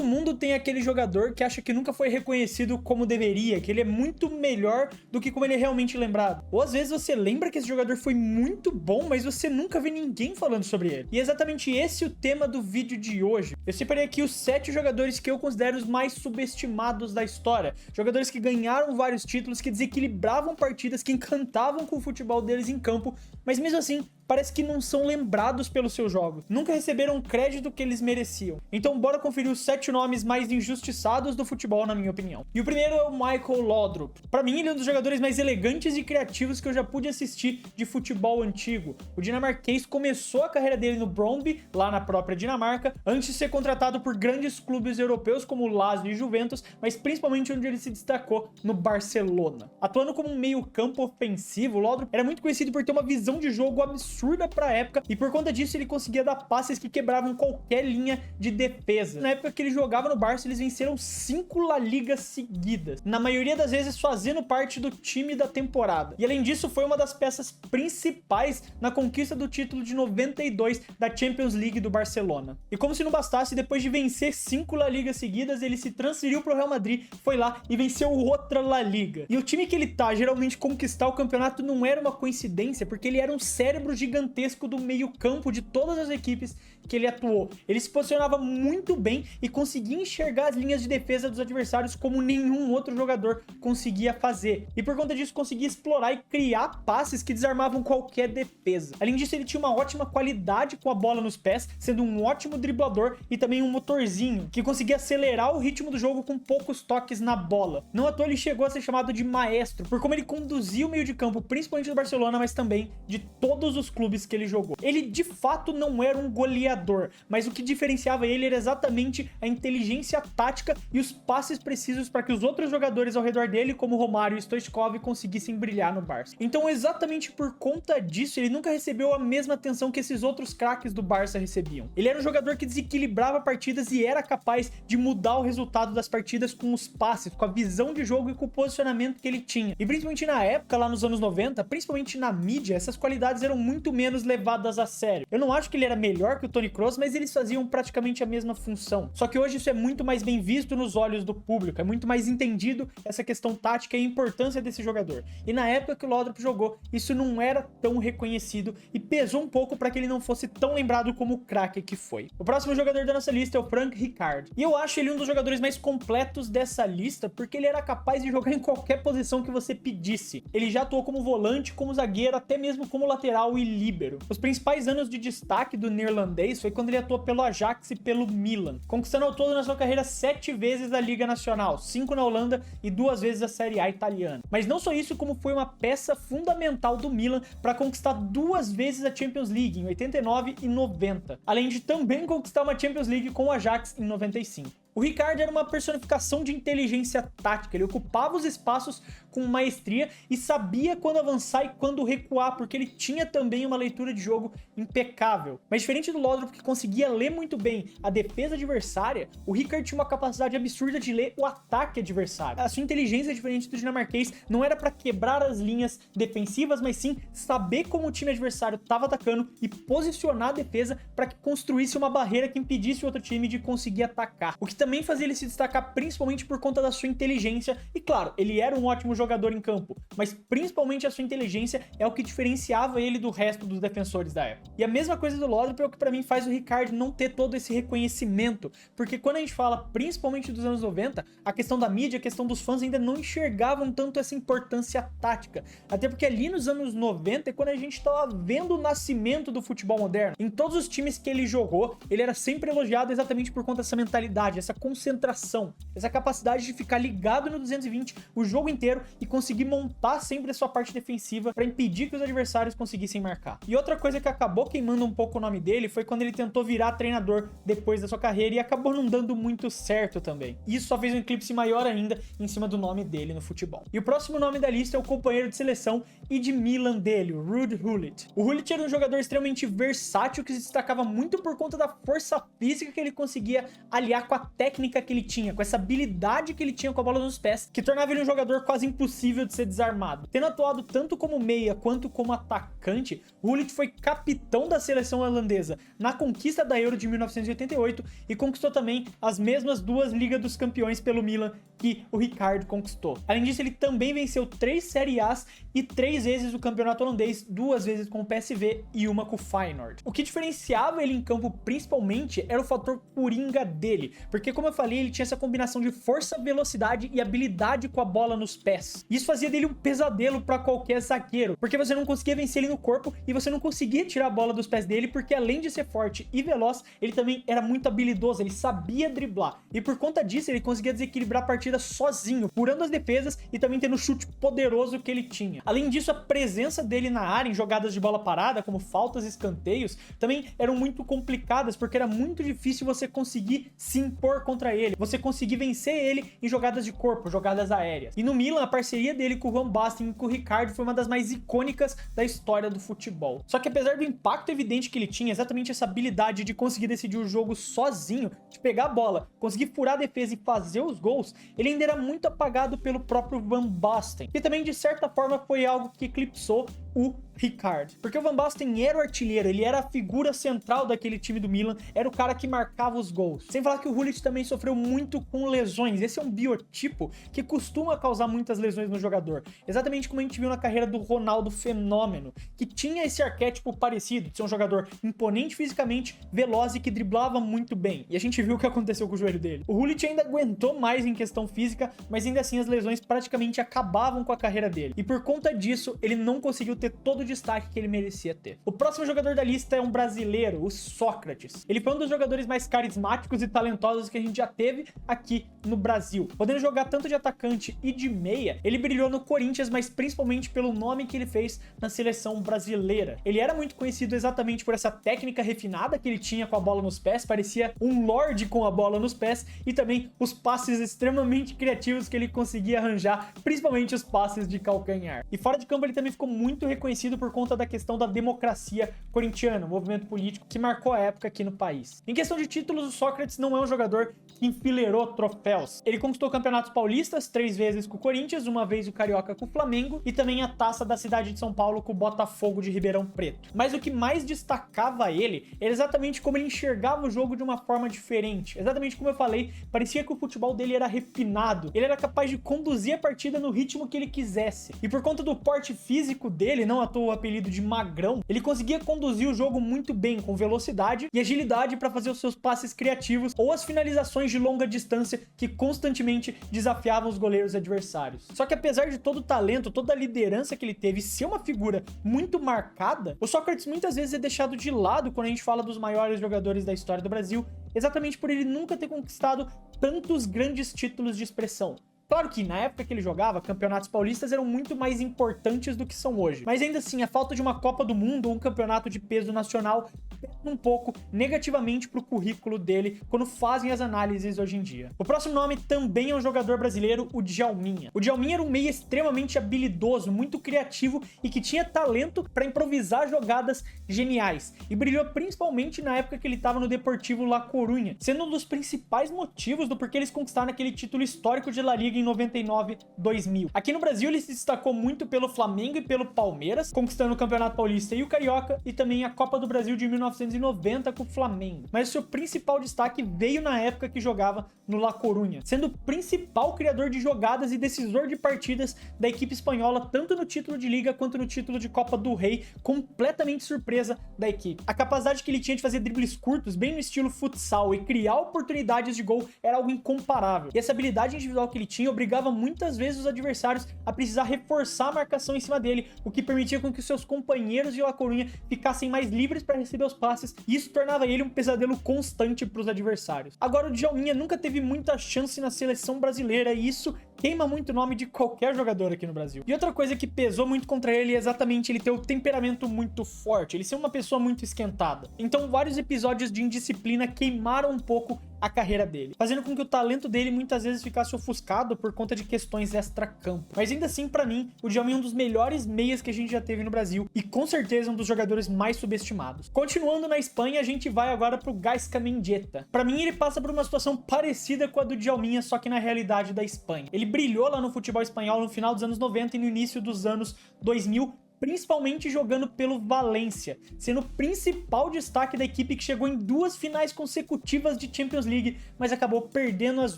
mundo tem aquele jogador que acha que nunca foi reconhecido como deveria, que ele é muito melhor do que como ele é realmente lembrado. Ou às vezes você lembra que esse jogador foi muito bom, mas você nunca vê ninguém falando sobre ele. E é exatamente esse o tema do vídeo de hoje. Eu separei aqui os 7 jogadores que eu considero os mais subestimados da história. Jogadores que ganharam vários títulos, que desequilibravam partidas, que encantavam com o futebol deles em campo, mas mesmo assim parece que não são lembrados pelos seus jogos. Nunca receberam o crédito que eles mereciam. Então bora conferir os 7 nomes mais injustiçados do futebol, na minha opinião. E o primeiro é o Michael Laudrup. Pra mim, ele é um dos jogadores mais elegantes e criativos que eu já pude assistir de futebol antigo. O dinamarquês começou a carreira dele no Brøndby, lá na própria Dinamarca, antes de ser contratado por grandes clubes europeus como o Lazio e Juventus, mas principalmente onde ele se destacou, no Barcelona. Atuando como um meio-campo ofensivo, o Laudrup era muito conhecido por ter uma visão de jogo absurda pra época, e por conta disso ele conseguia dar passes que quebravam qualquer linha de defesa. Na época que ele jogava no Barça, eles venceram 5 La Ligas seguidas, na maioria das vezes fazendo parte do time da temporada. E além disso, foi uma das peças principais na conquista do título de 92 da Champions League do Barcelona. E como se não bastasse, depois de vencer 5 La Ligas seguidas, ele se transferiu pro Real Madrid, foi lá e venceu outra La Liga. E o time que ele tá, geralmente conquistar o campeonato não era uma coincidência, porque ele era um cérebro gigantesco do meio-campo de todas as equipes que ele atuou. Ele se posicionava muito bem e conseguia enxergar as linhas de defesa dos adversários como nenhum outro jogador conseguia fazer. E por conta disso, conseguia explorar e criar passes que desarmavam qualquer defesa. Além disso, ele tinha uma ótima qualidade com a bola nos pés, sendo um ótimo driblador e também um motorzinho, que conseguia acelerar o ritmo do jogo com poucos toques na bola. Não à toa ele chegou a ser chamado de maestro, por como ele conduzia o meio de campo, principalmente do Barcelona, mas também de todos os clubes que ele jogou. Ele de fato não era um goleador, mas o que diferenciava ele era exatamente a inteligência tática e os passes precisos para que os outros jogadores ao redor dele, como Romário e Stoichkov, conseguissem brilhar no Barça. Então, exatamente por conta disso, ele nunca recebeu a mesma atenção que esses outros craques do Barça recebiam. Ele era um jogador que desequilibrava partidas e era capaz de mudar o resultado das partidas com os passes, com a visão de jogo e com o posicionamento que ele tinha. E principalmente na época, lá nos anos 90, principalmente na mídia, essas qualidades eram muito menos levadas a sério. Eu não acho que ele era melhor que o Toni Kroos, mas eles faziam praticamente a mesma função. Só que hoje isso é muito mais bem visto nos olhos do público, é muito mais entendido essa questão tática e a importância desse jogador. E na época que o Laudrup jogou, isso não era tão reconhecido e pesou um pouco para que ele não fosse tão lembrado como o craque que foi. O próximo jogador da nossa lista é o Frank Rijkaard. E eu acho ele um dos jogadores mais completos dessa lista, porque ele era capaz de jogar em qualquer posição que você pedisse. Ele já atuou como volante, como zagueiro, até mesmo como lateral e líbero. Os principais anos de destaque do neerlandês foi quando ele atuou pelo Ajax e pelo Milan, conquistando ao todo na sua carreira 7 vezes a Liga Nacional, 5 na Holanda e 2 vezes a Série A italiana. Mas não só isso, como foi uma peça fundamental do Milan para conquistar 2 vezes a Champions League, em 89 e 90, além de também conquistar uma Champions League com o Ajax em 95. O Rijkaard era uma personificação de inteligência tática, ele ocupava os espaços com maestria e sabia quando avançar e quando recuar, porque ele tinha também uma leitura de jogo impecável. Mas diferente do Laudrup, que conseguia ler muito bem a defesa adversária, o Rijkaard tinha uma capacidade absurda de ler o ataque adversário. A sua inteligência, diferente do dinamarquês, não era para quebrar as linhas defensivas, mas sim saber como o time adversário estava atacando e posicionar a defesa para que construísse uma barreira que impedisse o outro time de conseguir atacar. O que também fazia ele se destacar principalmente por conta da sua inteligência, e claro, ele era um ótimo jogador em campo, mas principalmente a sua inteligência é o que diferenciava ele do resto dos defensores da época. E a mesma coisa do Laudrup é o que pra mim faz o Rijkaard não ter todo esse reconhecimento, porque quando a gente fala principalmente dos anos 90, a questão da mídia, a questão dos fãs ainda não enxergavam tanto essa importância tática, até porque ali nos anos 90 é quando a gente tava vendo o nascimento do futebol moderno. Em todos os times que ele jogou, ele era sempre elogiado exatamente por conta dessa mentalidade, essa concentração, essa capacidade de ficar ligado no 220 o jogo inteiro e conseguir montar sempre a sua parte defensiva para impedir que os adversários conseguissem marcar. E outra coisa que acabou queimando um pouco o nome dele foi quando ele tentou virar treinador depois da sua carreira e acabou não dando muito certo também. Isso só fez um eclipse maior ainda em cima do nome dele no futebol. E o próximo nome da lista é o companheiro de seleção e de Milan dele, o Ruud Gullit. O Gullit era um jogador extremamente versátil que se destacava muito por conta da força física que ele conseguia aliar com a técnica técnica que ele tinha, com essa habilidade que ele tinha com a bola nos pés, que tornava ele um jogador quase impossível de ser desarmado. Tendo atuado tanto como meia quanto como atacante, o Gullit foi capitão da seleção holandesa na conquista da Euro de 1988 e conquistou também as mesmas 2 Ligas dos Campeões pelo Milan que o Rijkaard conquistou. Além disso, ele também venceu 3 Série A's e 3 vezes o campeonato holandês, 2 vezes com o PSV e uma com o Feyenoord. O que diferenciava ele em campo principalmente era o fator coringa dele, porque como eu falei, ele tinha essa combinação de força, velocidade e habilidade com a bola nos pés. Isso fazia dele um pesadelo para qualquer zagueiro, porque você não conseguia vencer ele no corpo e você não conseguia tirar a bola dos pés dele, porque além de ser forte e veloz, ele também era muito habilidoso, ele sabia driblar. E por conta disso, ele conseguia desequilibrar a partida sozinho, furando as defesas e também tendo o chute poderoso que ele tinha. Além disso, a presença dele na área em jogadas de bola parada, como faltas e escanteios, também eram muito complicadas, porque era muito difícil você conseguir se impor contra ele, você conseguir vencer ele em jogadas de corpo, jogadas aéreas. E no Milan, a parceria dele com o Van Basten e com o Rijkaard foi uma das mais icônicas da história do futebol. Só que apesar do impacto evidente que ele tinha, exatamente essa habilidade de conseguir decidir o jogo sozinho, de pegar a bola, conseguir furar a defesa e fazer os gols, ele ainda era muito apagado pelo próprio Van Basten, que também de certa forma foi algo que eclipsou o Rijkaard. Porque o Van Basten era o artilheiro, ele era a figura central daquele time do Milan, era o cara que marcava os gols. Sem falar que o Gullit também sofreu muito com lesões. Esse é um biotipo que costuma causar muitas lesões no jogador. Exatamente como a gente viu na carreira do Ronaldo Fenômeno, que tinha esse arquétipo parecido, de ser um jogador imponente fisicamente, veloz e que driblava muito bem. E a gente viu o que aconteceu com o joelho dele. O Gullit ainda aguentou mais em questão física, mas ainda assim as lesões praticamente acabavam com a carreira dele. E por conta disso, ele não conseguiu ter todo o destaque que ele merecia ter. O próximo jogador da lista é um brasileiro, o Sócrates. Ele foi um dos jogadores mais carismáticos e talentosos que a gente já teve aqui no Brasil. Podendo jogar tanto de atacante e de meia, ele brilhou no Corinthians, mas principalmente pelo nome que ele fez na seleção brasileira. Ele era muito conhecido exatamente por essa técnica refinada que ele tinha com a bola nos pés, parecia um lorde com a bola nos pés, e também os passes extremamente criativos que ele conseguia arranjar, principalmente os passes de calcanhar. E fora de campo ele também ficou muito reconhecido por conta da questão da democracia corintiana, um movimento político que marcou a época aqui no país. Em questão de títulos, o Sócrates não é um jogador que enfileirou troféus. Ele conquistou campeonatos paulistas 3 vezes com o Corinthians, 1 vez o Carioca com o Flamengo e também a taça da cidade de São Paulo com o Botafogo de Ribeirão Preto. Mas o que mais destacava ele era exatamente como ele enxergava o jogo de uma forma diferente. Exatamente como eu falei, parecia que o futebol dele era refinado. Ele era capaz de conduzir a partida no ritmo que ele quisesse. E por conta do porte físico dele, não à toa o apelido de magrão, ele conseguia conduzir o jogo muito bem, com velocidade e agilidade para fazer os seus passes criativos ou as finalizações de longa distância que constantemente desafiavam os goleiros adversários. Só que apesar de todo o talento, toda a liderança que ele teve, ser uma figura muito marcada, o Sócrates muitas vezes é deixado de lado quando a gente fala dos maiores jogadores da história do Brasil, exatamente por ele nunca ter conquistado tantos grandes títulos de expressão. Claro que na época que ele jogava, campeonatos paulistas eram muito mais importantes do que são hoje. Mas ainda assim, a falta de uma Copa do Mundo ou um campeonato de peso nacional pesa um pouco negativamente pro currículo dele quando fazem as análises hoje em dia. O próximo nome também é um jogador brasileiro, o Djalminha. O Djalminha era um meia extremamente habilidoso, muito criativo e que tinha talento para improvisar jogadas geniais. E brilhou principalmente na época que ele estava no Deportivo La Coruña, sendo um dos principais motivos do porquê eles conquistaram aquele título histórico de La Liga em 99-2000. Aqui no Brasil ele se destacou muito pelo Flamengo e pelo Palmeiras, conquistando o Campeonato Paulista e o Carioca, e também a Copa do Brasil de 1990 com o Flamengo. Mas o seu principal destaque veio na época que jogava no La Coruña, sendo o principal criador de jogadas e decisor de partidas da equipe espanhola, tanto no título de Liga quanto no título de Copa do Rei, completamente surpresa da equipe. A capacidade que ele tinha de fazer dribles curtos, bem no estilo futsal, e criar oportunidades de gol era algo incomparável. E essa habilidade individual que ele tinha obrigava muitas vezes os adversários a precisar reforçar a marcação em cima dele, o que permitia com que os seus companheiros de La Coruña ficassem mais livres para receber os passes, e isso tornava ele um pesadelo constante para os adversários. Agora, o Djalminha nunca teve muita chance na seleção brasileira, e isso queima muito o nome de qualquer jogador aqui no Brasil. E outra coisa que pesou muito contra ele é exatamente ele ter o temperamento muito forte, ele ser uma pessoa muito esquentada. Então vários episódios de indisciplina queimaram um pouco a carreira dele, fazendo com que o talento dele muitas vezes ficasse ofuscado por conta de questões extra-campo. Mas ainda assim, pra mim, o Djalminha é um dos melhores meias que a gente já teve no Brasil e com certeza um dos jogadores mais subestimados. Continuando na Espanha, a gente vai agora pro Gaizka Mendieta. Pra mim, ele passa por uma situação parecida com a do Djalminha, só que na realidade da Espanha. Ele brilhou lá no futebol espanhol no final dos anos 90 e no início dos anos 2000, principalmente jogando pelo Valência, sendo o principal destaque da equipe que chegou em 2 finais consecutivas de Champions League, mas acabou perdendo as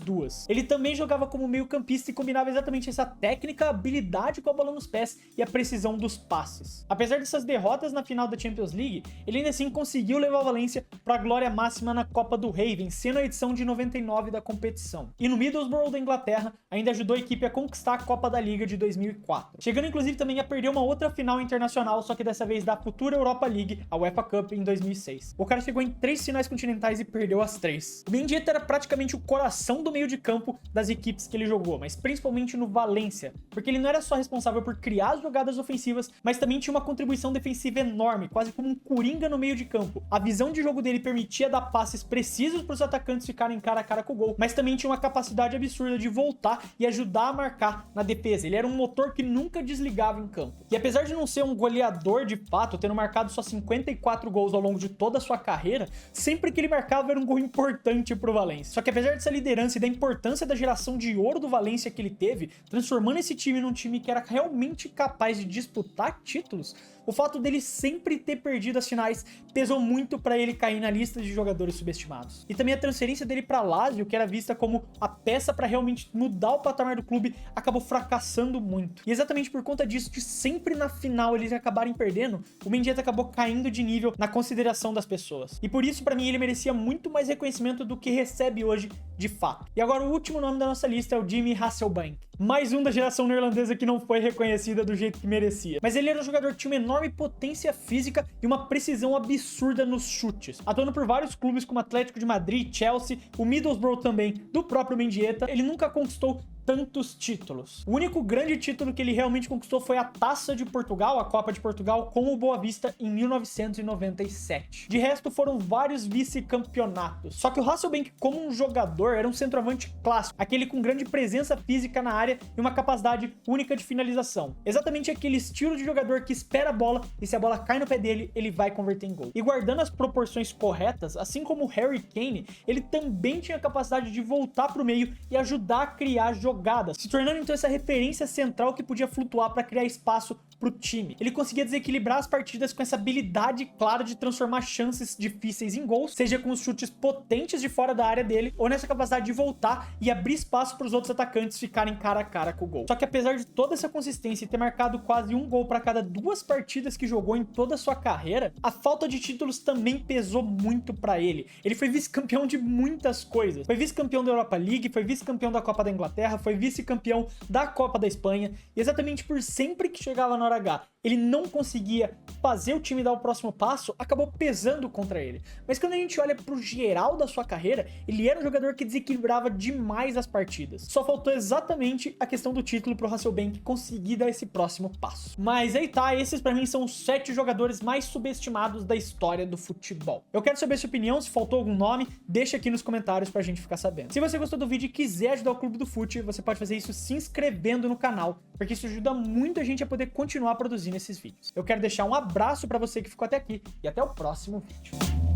2. Ele também jogava como meio-campista e combinava exatamente essa técnica, a habilidade com a bola nos pés e a precisão dos passes. Apesar dessas derrotas na final da Champions League, ele ainda assim conseguiu levar o Valência para a glória máxima na Copa do Rei, vencendo a edição de 99 da competição. E no Middlesbrough da Inglaterra, ainda ajudou a equipe a conquistar a Copa da Liga de 2004, chegando inclusive também a perder uma outra final internacional, só que dessa vez da futura Europa League, a UEFA Cup, em 2006. O cara chegou em 3 finais continentais e perdeu as 3. O Mendieta era praticamente o coração do meio de campo das equipes que ele jogou, mas principalmente no Valência, porque ele não era só responsável por criar as jogadas ofensivas, mas também tinha uma contribuição defensiva enorme, quase como um coringa no meio de campo. A visão de jogo dele permitia dar passes precisos para os atacantes ficarem cara a cara com o gol, mas também tinha uma capacidade absurda de voltar e ajudar a marcar na defesa. Ele era um motor que nunca desligava em campo. E apesar de não ser um goleador de fato, tendo marcado só 54 gols ao longo de toda a sua carreira, sempre que ele marcava era um gol importante pro Valência. Só que apesar dessa liderança e da importância da geração de ouro do Valência que ele teve, transformando esse time num time que era realmente capaz de disputar títulos, o fato dele sempre ter perdido as finais pesou muito para ele cair na lista de jogadores subestimados. E também a transferência dele para Lazio, que era vista como a peça para realmente mudar o patamar do clube, acabou fracassando muito. E exatamente por conta disso, de sempre na final eles acabarem perdendo, o Mendieta acabou caindo de nível na consideração das pessoas. E por isso, para mim, ele merecia muito mais reconhecimento do que recebe hoje de fato. E agora o último nome da nossa lista é o Jimmy Hasselbank. Mais um da geração neerlandesa que não foi reconhecida do jeito que merecia. Mas ele era um jogador que tinha uma enorme potência física e uma precisão absurda nos chutes. Atuando por vários clubes como Atlético de Madrid, Chelsea, o Middlesbrough também, do próprio Mendieta, ele nunca conquistou tantos títulos. O único grande título que ele realmente conquistou foi a Taça de Portugal, a Copa de Portugal, com o Boa Vista em 1997. De resto, foram vários vice-campeonatos. Só que o Hasselbank, como um jogador, era um centroavante clássico, aquele com grande presença física na área e uma capacidade única de finalização. Exatamente aquele estilo de jogador que espera a bola e se a bola cai no pé dele, ele vai converter em gol. E guardando as proporções corretas, assim como o Harry Kane, ele também tinha a capacidade de voltar pro meio e ajudar a criar jogadas, se tornando então essa referência central que podia flutuar para criar espaço pro time. Ele conseguia desequilibrar as partidas com essa habilidade clara de transformar chances difíceis em gols, seja com os chutes potentes de fora da área dele, ou nessa capacidade de voltar e abrir espaço para os outros atacantes ficarem cara a cara com o gol. Só que apesar de toda essa consistência e ter marcado quase um gol para cada 2 partidas que jogou em toda a sua carreira, a falta de títulos também pesou muito para ele. Ele foi vice-campeão de muitas coisas. Foi vice-campeão da Europa League, foi vice-campeão da Copa da Inglaterra, foi vice-campeão da Copa da Espanha, e exatamente por sempre que chegava na hora H, ele não conseguia fazer o time dar o próximo passo, acabou pesando contra ele. Mas quando a gente olha pro geral da sua carreira, ele era um jogador que desequilibrava demais as partidas. Só faltou exatamente a questão do título pro Hasselbank conseguir dar esse próximo passo. Mas aí tá, esses pra mim são os 7 jogadores mais subestimados da história do futebol. Eu quero saber a sua opinião, se faltou algum nome, deixa aqui nos comentários pra gente ficar sabendo. Se você gostou do vídeo e quiser ajudar o Clube do Fute, você pode fazer isso se inscrevendo no canal, porque isso ajuda muito a gente a poder continuar produzindo esses vídeos. Eu quero deixar um abraço pra você que ficou até aqui e até o próximo vídeo.